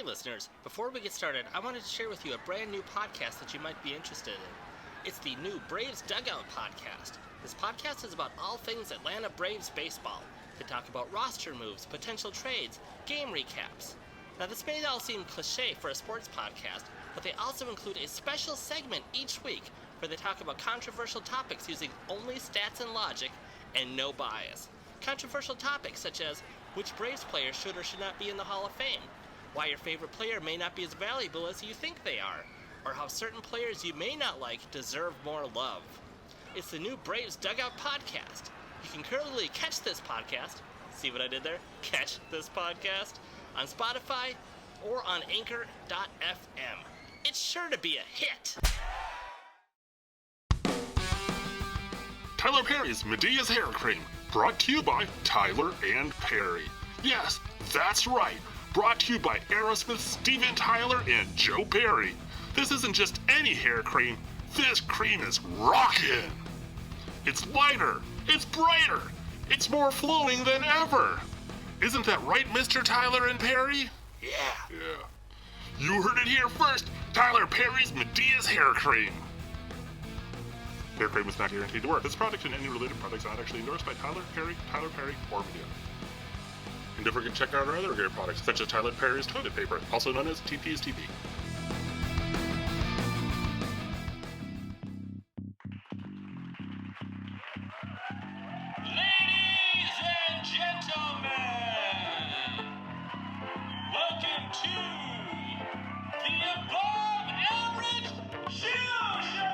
Hey listeners, before we get started, I wanted to share with you a brand new podcast that you might be interested in. It's the new Braves Dugout podcast. This podcast is about all things Atlanta Braves baseball. They talk about roster moves, potential trades, game recaps. Now this may all seem cliche for a sports podcast, but they also include a special segment each week where they talk about controversial topics using only stats and logic and no bias. Controversial topics such as which Braves player should or should not be in the Hall of Fame, why your favorite player may not be as valuable as you think they are, or how certain players you may not like deserve more love. It's the new Braves Dugout podcast. You can currently catch this podcast, see what I did there? Catch this podcast on Spotify or on Anchor.fm. It's sure to be a hit! Tyler Perry's Medea's Hair Cream, brought to you by Tyler and Perry. Yes, that's right, brought to you by Aerosmith's Steven Tyler and Joe Perry. This isn't just any hair cream, this cream is rockin'! It's lighter, it's brighter, it's more flowing than ever. Isn't that right, Mr. Tyler and Perry? Yeah. You heard it here first, Tyler Perry's Medea's Hair Cream. Hair cream is not guaranteed to work. This product and any related products not actually endorsed by Tyler Perry, or Medea. And don't forget to check out our other hair products, such as Tyler Perry's toilet paper, also known as TP's TP. Ladies and gentlemen, welcome to the Above Average Show Show!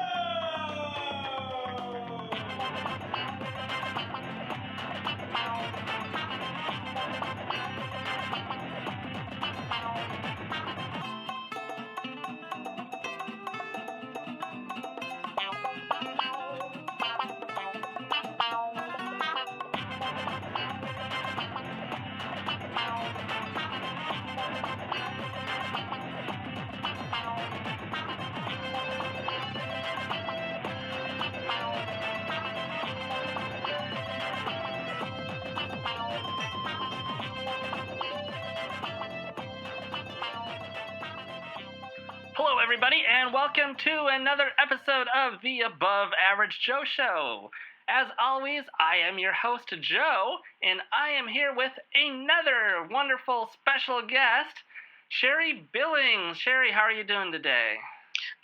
Hello, everybody, and welcome to another episode of the Above Average Joe Show. As always, I am your host, Joe, and I am here with another wonderful special guest, Sherrie Billings. Sherrie, how are you doing today?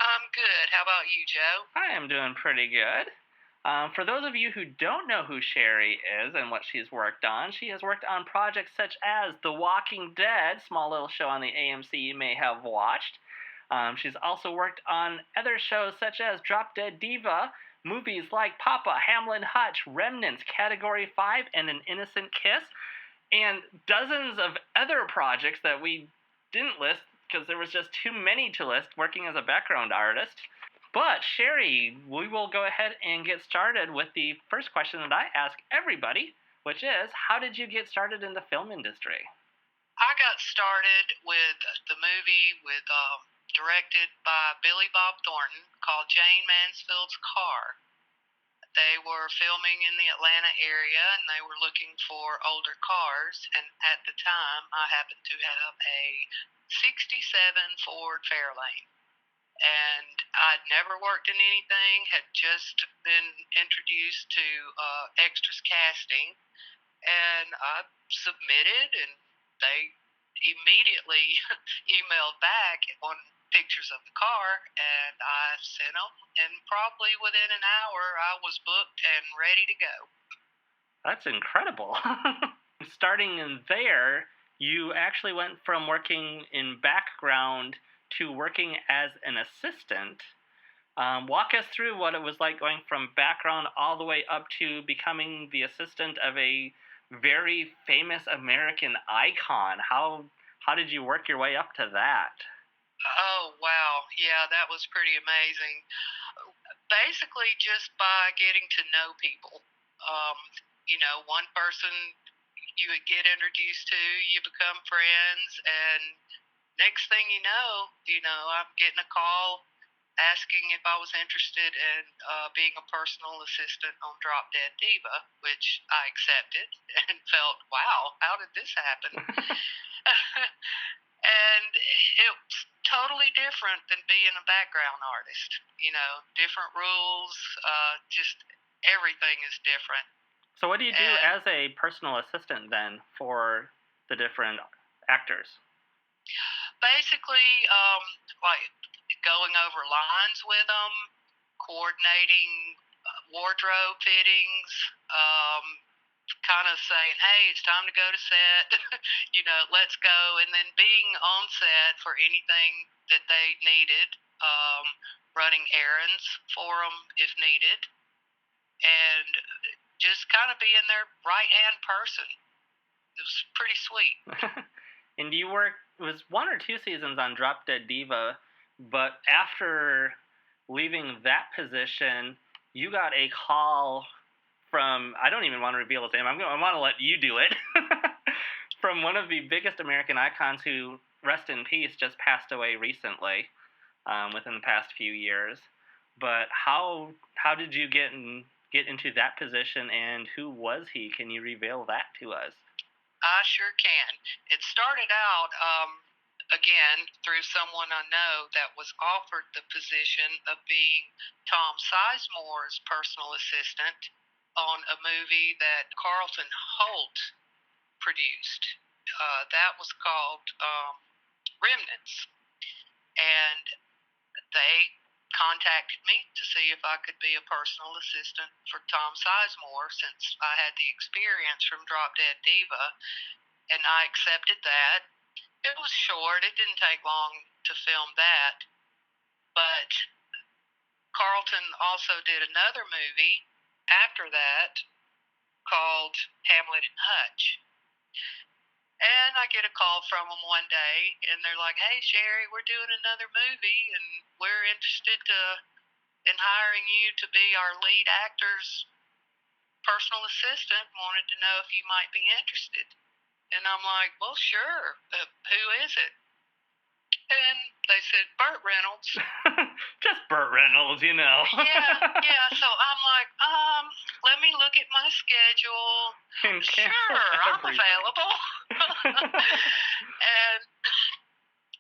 I'm good. How about you, Joe? I am doing pretty good. For those of you who don't know who Sherrie is and what she's worked on, she has worked on projects such as The Walking Dead, small little show on the AMC you may have watched. She's also worked on other shows such as Drop Dead Diva, movies like Papa, Hamlin Hutch, Remnants, Category 5, and An Innocent Kiss, and dozens of other projects that we didn't list because there was just too many to list working as a background artist. But Sherrie, we will go ahead and get started with the first question that I ask everybody, which is, how did you get started in the film industry? I got started with the movie directed by Billy Bob Thornton called Jane Mansfield's Car. They were filming in the Atlanta area and they were looking for older cars, and at the time I happened to have a 67 Ford Fairlane. And I'd never worked in anything, had just been introduced to extras casting, and I submitted, and they immediately emailed back on pictures of the car, and I sent them, and probably within an hour I was booked and ready to go. That's incredible. Starting in there, you actually went from working in background to working as an assistant. Walk us through what it was like going from background all the way up to becoming the assistant of a very famous American icon. How did you work your way up to that? Oh, wow. Yeah, that was pretty amazing. Basically, just by getting to know people. One person you would get introduced to, you become friends, and next thing you know, I'm getting a call asking if I was interested in being a personal assistant on Drop Dead Diva, which I accepted and felt, wow, how did this happen? And, different than being a background artist. Different rules, just everything is different. So what do you do as a personal assistant then for the different actors? Basically, like going over lines with them, coordinating wardrobe fittings, kind of saying, hey, it's time to go to set, let's go, and then being on set for anything that they needed, running errands for them if needed, and just kind of being their right-hand person. It was pretty sweet. And you worked, it was 1 or 2 seasons on Drop Dead Diva, but after leaving that position, you got a call from, I don't even want to reveal his name, I want to let you do it, from one of the biggest American icons who, rest in peace, just passed away recently, within the past few years. But how did you get into that position, and who was he? Can you reveal that to us? I sure can. It started out, again, through someone I know that was offered the position of being Tom Sizemore's personal assistant on a movie that Carlton Holt produced. That was called Remnants. And they contacted me to see if I could be a personal assistant for Tom Sizemore, since I had the experience from Drop Dead Diva, and I accepted that. It was short. It didn't take long to film that. But Carlton also did another movie after that called Hamlet and Hutch. And I get a call from them one day, and they're like, hey, Sherrie, we're doing another movie, and we're interested in hiring you to be our lead actor's personal assistant. Wanted to know if you might be interested. And I'm like, well, sure. Who is it? And they said, Burt Reynolds. Just Burt Reynolds, Yeah. So I'm like, let me look at my schedule. Sure, I'm available. And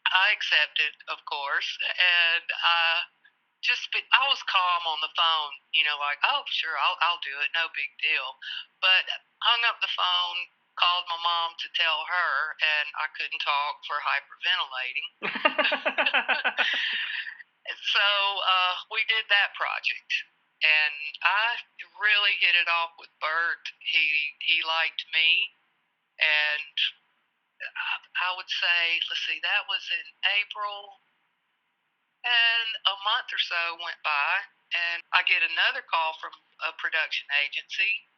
I accepted, of course. And I was calm on the phone, like, oh, sure, I'll do it, no big deal. But hung up the phone, called my mom to tell her, and I couldn't talk for hyperventilating. So we did that project, and I really hit it off with Burt. He liked me, and I would say, let's see, that was in April, and a month or so went by, and I get another call from a production agency.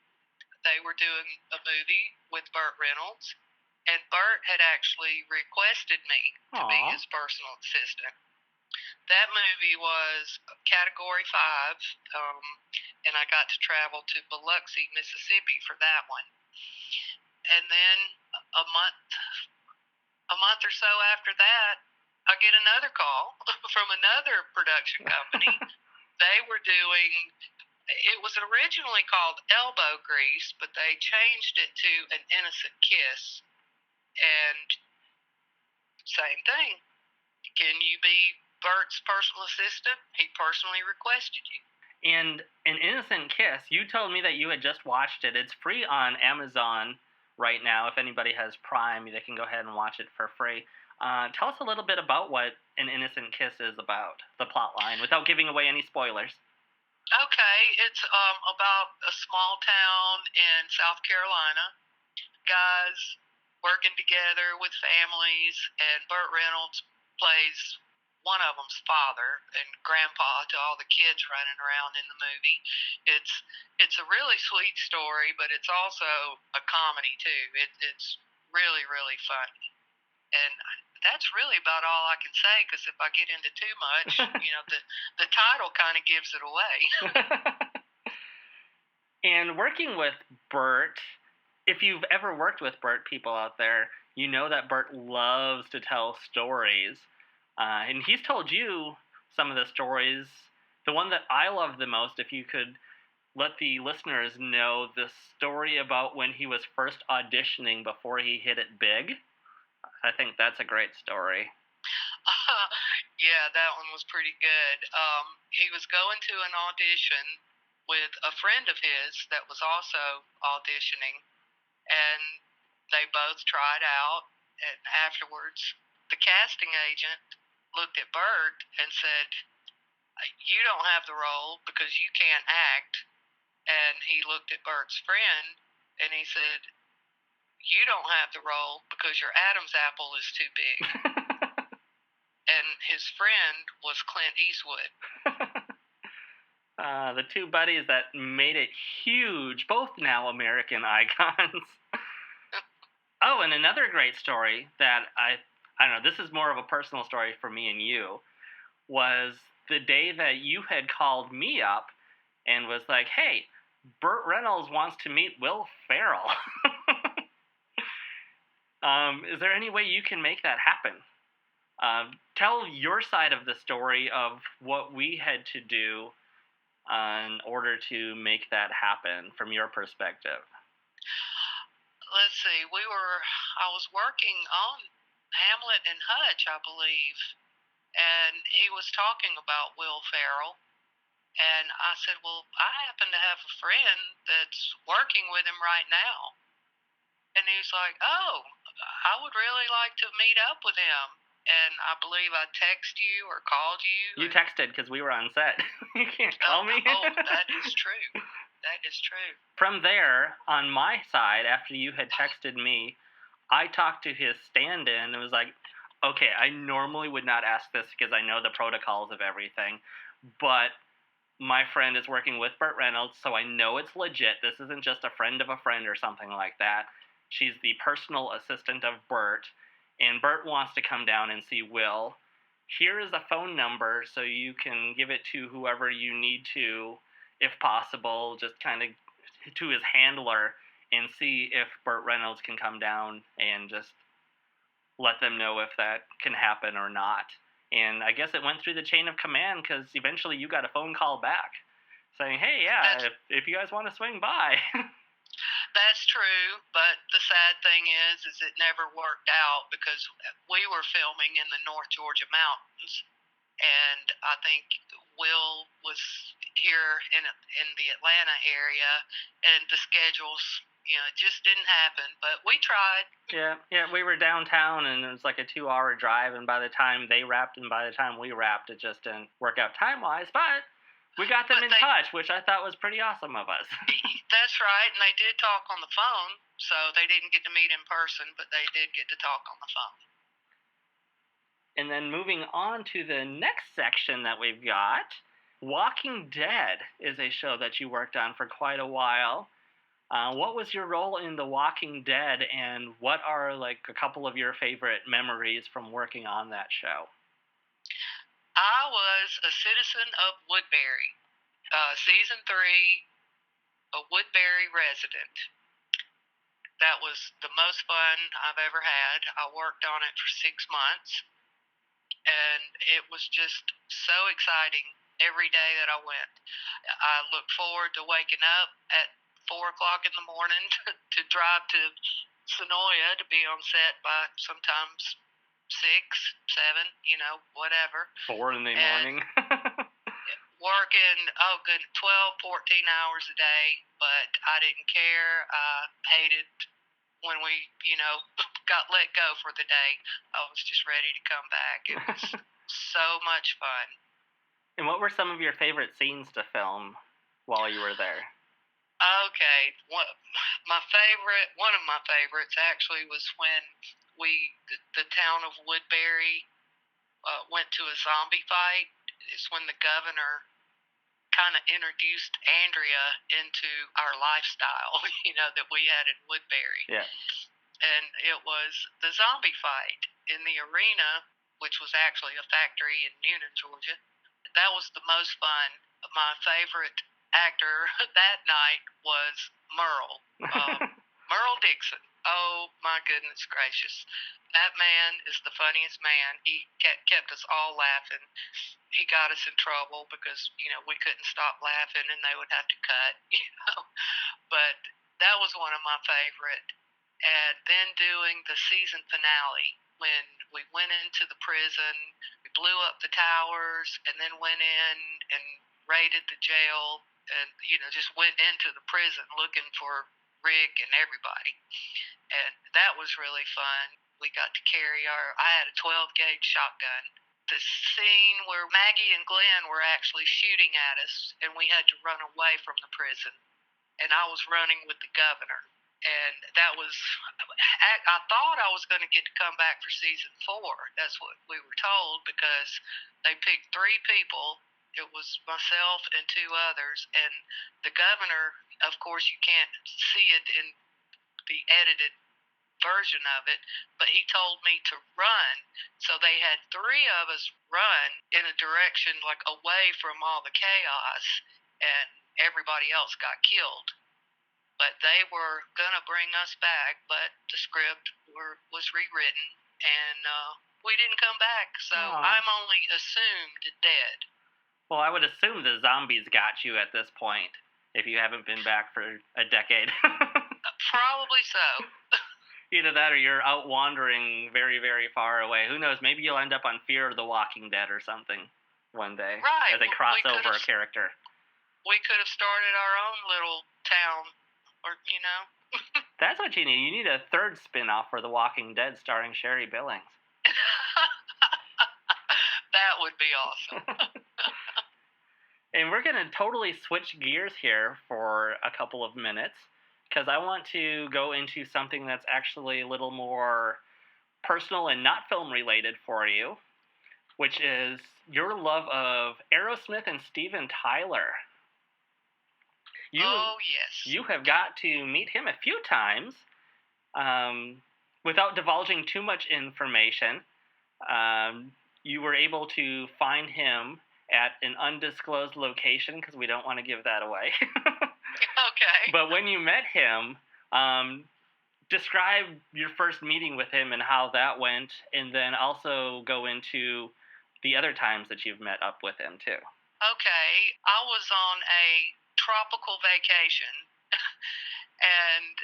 They were doing a movie with Burt Reynolds, and Burt had actually requested me to be his personal assistant. That movie was Category 5, and I got to travel to Biloxi, Mississippi for that one. And then a month or so after that, I get another call from another production company. They were doing, it was originally called Elbow Grease, but they changed it to An Innocent Kiss. And same thing. Can you be Burt's personal assistant? He personally requested you. And An Innocent Kiss, you told me that you had just watched it. It's free on Amazon right now. If anybody has Prime, they can go ahead and watch it for free. Tell us a little bit about what An Innocent Kiss is about, the plot line, without giving away any spoilers. Okay, it's about a small town in South Carolina. Guys working together with families, and Burt Reynolds plays one of them's father and grandpa to all the kids running around in the movie. It's a really sweet story, but it's also a comedy too. It's really, really funny. And that's really about all I can say, because if I get into too much, the title kind of gives it away. And working with Burt, if you've ever worked with Burt, people out there, you know that Burt loves to tell stories. And he's told you some of the stories. The one that I love the most, if you could let the listeners know the story about when he was first auditioning before he hit it big. I think that's a great story. Yeah, that one was pretty good. He was going to an audition with a friend of his that was also auditioning, and they both tried out. And afterwards, the casting agent looked at Bert and said, "You don't have the role because you can't act." And he looked at Bert's friend and he said, "You don't have the role because your Adam's apple is too big." And his friend was Clint Eastwood. The two buddies that made it huge, both now American icons. Oh, and another great story that I don't know, this is more of a personal story for me and you, was the day that you had called me up and was like, "Hey, Burt Reynolds wants to meet Will Ferrell." Is there any way you can make that happen? Tell your side of the story of what we had to do in order to make that happen from your perspective. Let's see, I was working on Hamlet and Hutch, I believe, and he was talking about Will Ferrell. And I said, "Well, I happen to have a friend that's working with him right now." And he's like, "Oh, I would really like to meet up with him." And I believe I texted you or called you. You texted because we were on set. You can't call me. That is true. That is true. From there, on my side, after you had texted me, I talked to his stand-in and was like, "Okay, I normally would not ask this because I know the protocols of everything, but my friend is working with Burt Reynolds, so I know it's legit. This isn't just a friend of a friend or something like that. She's the personal assistant of Burt, and Burt wants to come down and see Will. Here is a phone number so you can give it to whoever you need to, if possible, just kind of to his handler, and see if Burt Reynolds can come down and just let them know if that can happen or not." And I guess it went through the chain of command because eventually you got a phone call back saying, "Hey, yeah, if you guys want to swing by." That's true, but the sad thing is it never worked out because we were filming in the North Georgia mountains, and I think Will was here in the Atlanta area, and the schedules, just didn't happen. But we tried. Yeah, we were downtown, and it was like a 2-hour drive, and by the time they wrapped and by the time we wrapped, it just didn't work out time-wise, but we got them in touch, which I thought was pretty awesome of us. That's right, and they did talk on the phone, so they didn't get to meet in person, but they did get to talk on the phone. And then moving on to the next section that we've got, Walking Dead is a show that you worked on for quite a while. What was your role in The Walking Dead, and what are like a couple of your favorite memories from working on that show? I was a citizen of Woodbury, season 3, a Woodbury resident. That was the most fun I've ever had. I worked on it for 6 months, and it was just so exciting every day that I went. I looked forward to waking up at 4 o'clock in the morning to drive to Sonoya to be on set by sometimes 6, 7, whatever. 4 in the morning. Working, 12, 14 hours a day, but I didn't care. I hated when we, got let go for the day. I was just ready to come back. It was so much fun. And what were some of your favorite scenes to film while you were there? Okay, one of my favorites actually was when the town of Woodbury went to a zombie fight. It's when the governor kind of introduced Andrea into our lifestyle, that we had in Woodbury. Yeah. And it was the zombie fight in the arena, which was actually a factory in Newnan, Georgia. That was the most fun. My favorite actor that night was Merle. Merle Dixon. Oh, my goodness gracious. That man is the funniest man. He kept us all laughing. He got us in trouble because, we couldn't stop laughing and they would have to cut, But that was one of my favorite. And then doing the season finale when we went into the prison, we blew up the towers and then went in and raided the jail and, just went into the prison looking for Rick and everybody. And that was really fun. We got to carry I had a 12-gauge shotgun. The scene where Maggie and Glenn were actually shooting at us and we had to run away from the prison. And I was running with the governor. And that was, I thought I was going to get to come back for season 4. That's what we were told, because they picked 3 people. It was myself and 2 others. And the governor, of course, you can't see it in the edited version of it, but he told me to run. So they had 3 of us run in a direction like away from all the chaos, and everybody else got killed. But they were going to bring us back, but the script was rewritten, and we didn't come back. So I'm only assumed dead. Well, I would assume the zombies got you at this point, if you haven't been back for a decade. Probably so. Either that or you're out wandering very, very far away. Who knows? Maybe you'll end up on Fear of the Walking Dead or something one day. Right. As a crossover character. We could have started our own little town. Or, That's what you need. You need a 3rd spin-off for The Walking Dead starring Sherrie Billings. That would be awesome. And we're going to totally switch gears here for a couple of minutes, because I want to go into something that's actually a little more personal and not film-related for you, which is your love of Aerosmith and Steven Tyler. Oh, yes. You have got to meet him a few times. Without divulging too much information, you were able to find him at an undisclosed location, because we don't want to give that away. Okay. But when you met him, describe your first meeting with him and how that went, and then also go into the other times that you've met up with him, too. Okay. I was on a tropical vacation and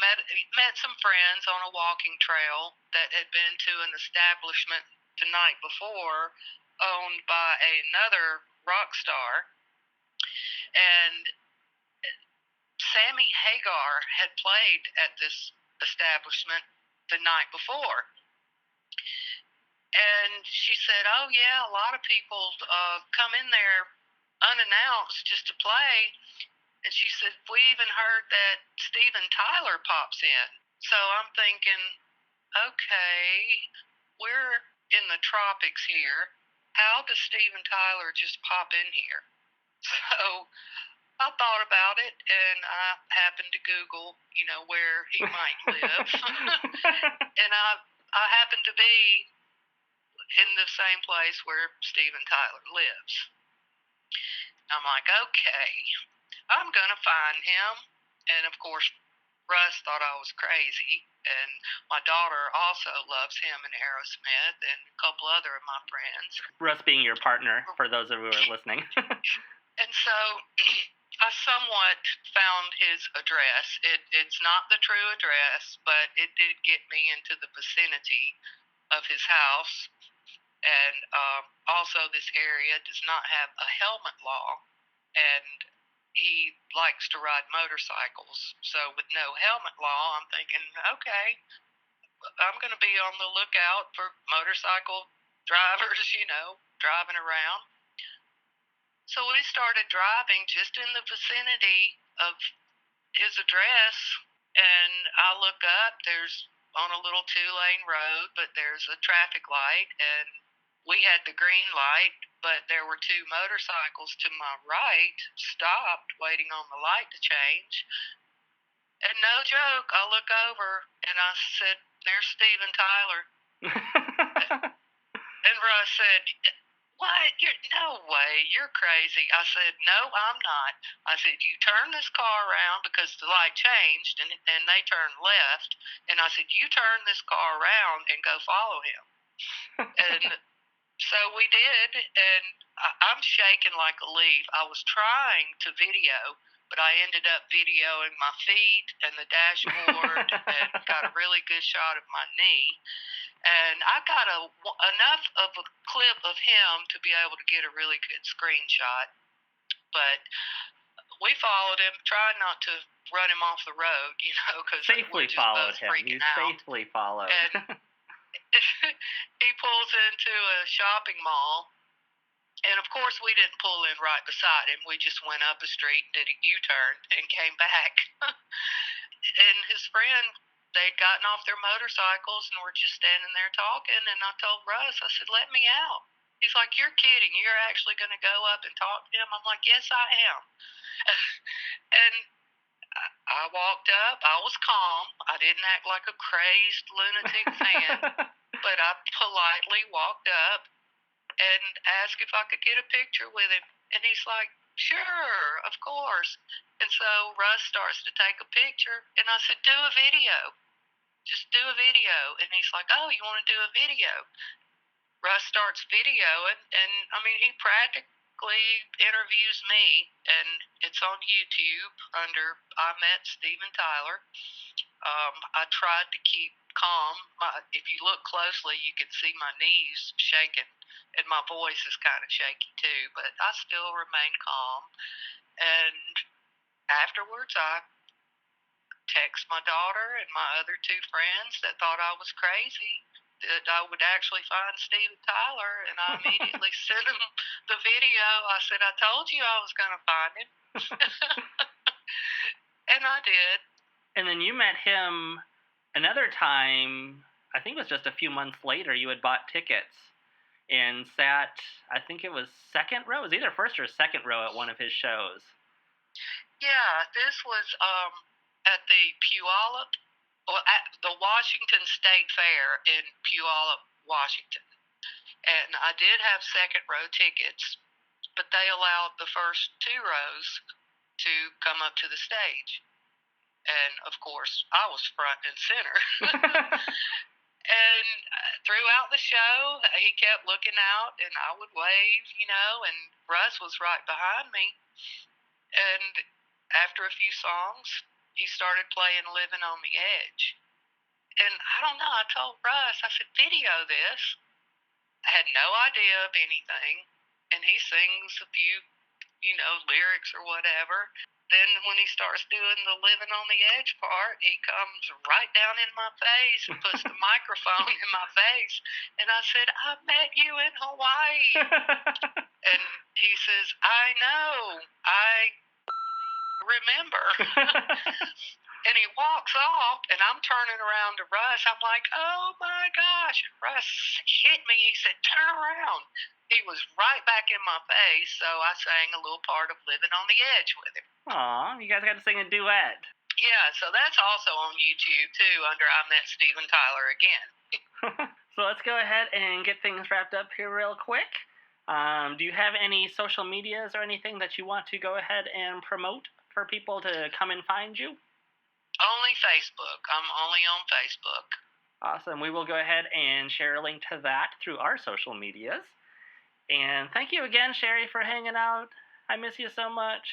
met some friends on a walking trail that had been to an establishment the night before owned by another rock star, and Sammy Hagar had played at this establishment the night before. And she said, "Oh yeah, a lot of people come in there unannounced just to play." And she said, "We even heard that Steven Tyler pops in." So I'm thinking, okay, we're in the tropics here. How does Steven Tyler just pop in here? So I thought about it, and I happened to Google, where he might live. And I happened to be in the same place where Steven Tyler lives. I'm like, okay, I'm going to find him. And, of course, Russ thought I was crazy. And my daughter also loves him and Aerosmith and a couple other of my friends. Russ being your partner, for those of you who are listening. And so I somewhat found his address. It's not the true address, but it did get me into the vicinity of his house. And also, this area does not have a helmet law, and he likes to ride motorcycles. So with no helmet law, I'm thinking, okay, I'm going to be on the lookout for motorcycle drivers, driving around. So we started driving just in the vicinity of his address, and I look up, there's on a little 2-lane road, but there's a traffic light, and we had the green light, but there were 2 motorcycles to my right, stopped, waiting on the light to change. And no joke, I look over, and I said, "There's Steven Tyler." And Russ said, "What? No way, you're crazy." I said, "No, I'm not." I said, "You turn this car around," because the light changed, and they turned left. And I said, "You turn this car around and go follow him." And so we did, and I'm shaking like a leaf. I was trying to video, but I ended up videoing my feet and the dashboard and got a really good shot of my knee. And I got enough of a clip of him to be able to get a really good screenshot. But we followed him, tried not to run him off the road, because we just both freaking out. Safely followed. And he pulls into a shopping mall. And, of course, we didn't pull in right beside him. We just went up a street and did a U-turn and came back. And his friend, they'd gotten off their motorcycles and were just standing there talking. And I told Russ, I said, let me out. He's like, you're kidding. You're actually going to go up and talk to him? I'm like, yes, I am. And I walked up. I was calm. I didn't act like a crazed lunatic fan. But I politely walked up and asked if I could get a picture with him. And he's like, sure, of course. And so Russ starts to take a picture. And I said, do a video. Just do a video. And he's like, oh, you want to do a video? Russ starts videoing. And, I mean, he practically interviews me. And it's on YouTube under I Met Steven Tyler. I tried to keep calm. If you look closely, you can see my knees shaking. And my voice is kind of shaky too, but I still remain calm. And afterwards, I text my daughter and my other two friends that thought I was crazy that I would actually find Steven Tyler, and I immediately sent him the video. I said, I told you I was going to find him. And I did. And then you met him another time, I think it was just a few months later. You had bought tickets and sat, I think it was second row. It was either first or second row at one of his shows. Yeah, this was at the Puyallup, at the Washington State Fair in Puyallup, Washington. And I did have second row tickets, but they allowed the first two rows to come up to the stage. And, of course, I was front and center. And throughout the show, he kept looking out, and I would wave, and Russ was right behind me. And after a few songs, he started playing Living on the Edge. And I don't know, I told Russ, I said, video this. I had no idea of anything. And he sings a few, lyrics or whatever. Then when he starts doing the Living on the Edge part, he comes right down in my face and puts the microphone in my face. And I said, I met you in Hawaii. And he says, I know. I remember. And he walks off, and I'm turning around to Russ. I'm like, oh, my gosh. And Russ hit me. He said, turn around. He was right back in my face, so I sang a little part of Living on the Edge with him. Aw, you guys got to sing a duet. Yeah, so that's also on YouTube, too, under I Met Steven Tyler again. So let's go ahead and get things wrapped up here real quick. Do you have any social medias or anything that you want to go ahead and promote for people to come and find you? Only Facebook. I'm only on Facebook. Awesome. We will go ahead and share a link to that through our social medias. And thank you again, Sherrie, for hanging out. I miss you so much.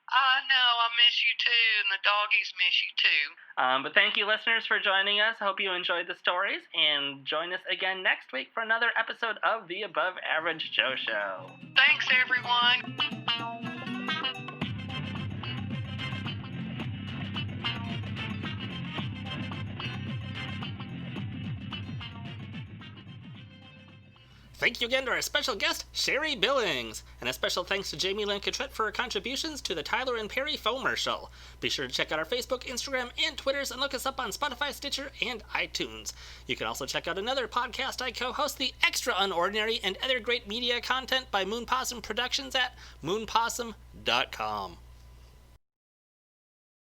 I know, I miss you too, and the doggies miss you too. But thank you, listeners, for joining us. Hope you enjoyed the stories, and join us again next week for another episode of the Above Average Joe Show. Thanks, everyone. Thank you again to our special guest, Sherrie Billings. And a special thanks to Jamie Lynn Cotrette for her contributions to the Tyler and Perry Foamercial. Be sure to check out our Facebook, Instagram, and Twitters, and look us up on Spotify, Stitcher, and iTunes. You can also check out another podcast I co-host, The Extra Unordinary, and other great media content by Moon Possum Productions at moonpossum.com.